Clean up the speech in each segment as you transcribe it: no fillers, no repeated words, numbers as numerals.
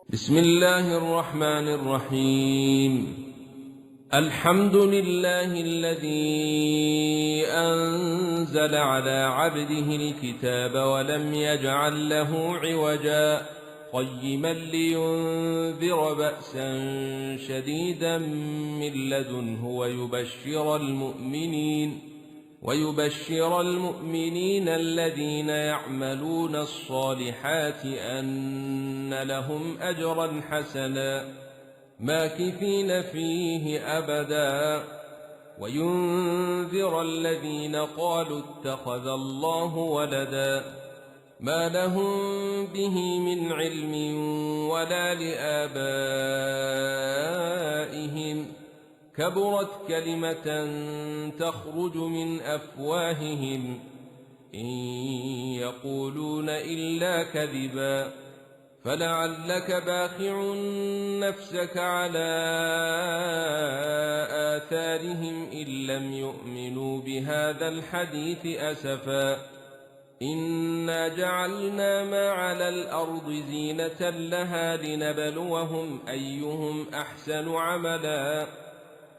بسم الله الرحمن الرحيم. الحمد لله الذي أنزل على عبده الكتاب ولم يجعل له عوجا قيما لينذر بأسا شديدا من لدنه ويبشر المؤمنين الذين يعملون الصالحات أن لهم أجرا حسنا ماكثين فيه أبدا، وينذر الذين قالوا اتخذ الله ولدا ما لهم به من علم ولا لآبائهم، كبرت كلمة تخرج من أفواههم إن يقولون إلا كذبا، فلعلك باخع نفسك على آثارهم إن لم يؤمنوا بهذا الحديث أسفا. إنا جعلنا ما على الأرض زينة لها لنبلوهم أيهم أحسن عملا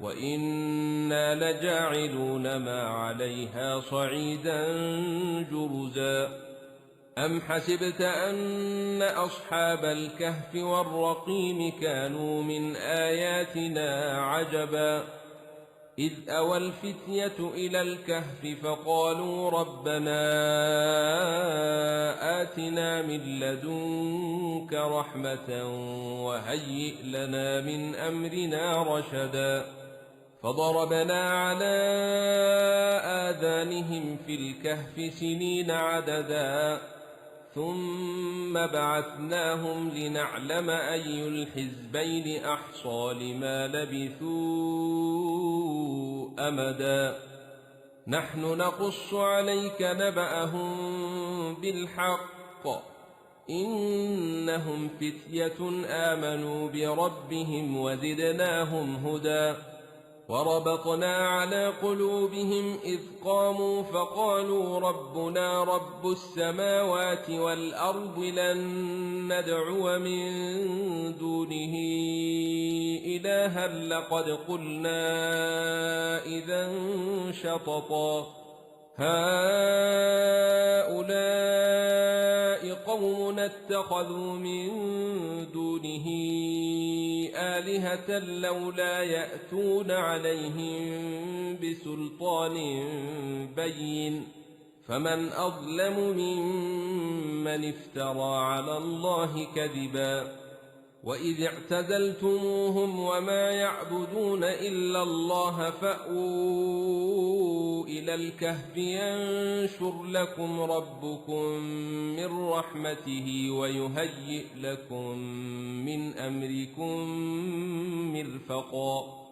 وإنا لجاعلون ما عليها صعيدا جرزا. أم حسبت أن أصحاب الكهف والرقيم كانوا من آياتنا عجبا، إذ أوى الفتية إلى الكهف فقالوا ربنا آتنا من لدنك رحمة وهيئ لنا من أمرنا رشدا، فضربنا على آذانهم في الكهف سنين عددا، ثم بعثناهم لنعلم أي الحزبين أحصى لما لبثوا أمدا. نحن نقص عليك نبأهم بالحق، إنهم فتية آمنوا بربهم وزدناهم هدى، وربطنا على قلوبهم إذ قاموا فقالوا ربنا رب السماوات والأرض لن ندعو من دونه إلها لقد قلنا إذا شططا، هؤلاء قوم اتخذوا من دونه آلهة لولا يأتون عليهم بسلطان بين، فمن أظلم ممن افترى على الله كذبا. وإذ اعتزلتموهم وما يعبدون إلا الله فأووا إلى الكهف ينشر لكم ربكم من رحمته ويهيئ لكم من أمركم مرفقا.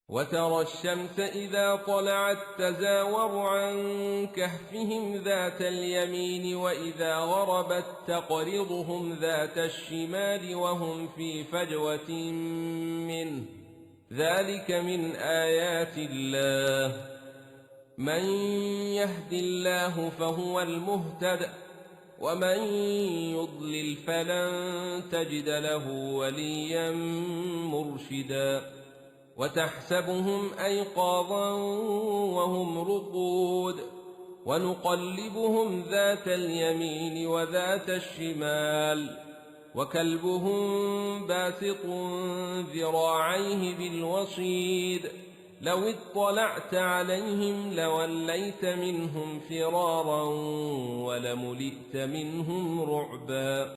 وترى الشمس إذا طلعت تزاور عن كهفهم ذات اليمين وإذا غربت تقرضهم ذات الشمال وهم في فجوة منه، ذلك من آيات الله، من يهد الله فهو المهتد ومن يضلل فلن تجد له وليا مرشدا. وتحسبهم أيقاظا وهم رقود ونقلبهم ذات اليمين وذات الشمال وكلبهم باسط ذراعيه بالوصيد، لو اطلعت عليهم لوليت منهم فرارا ولملئت منهم رعبا.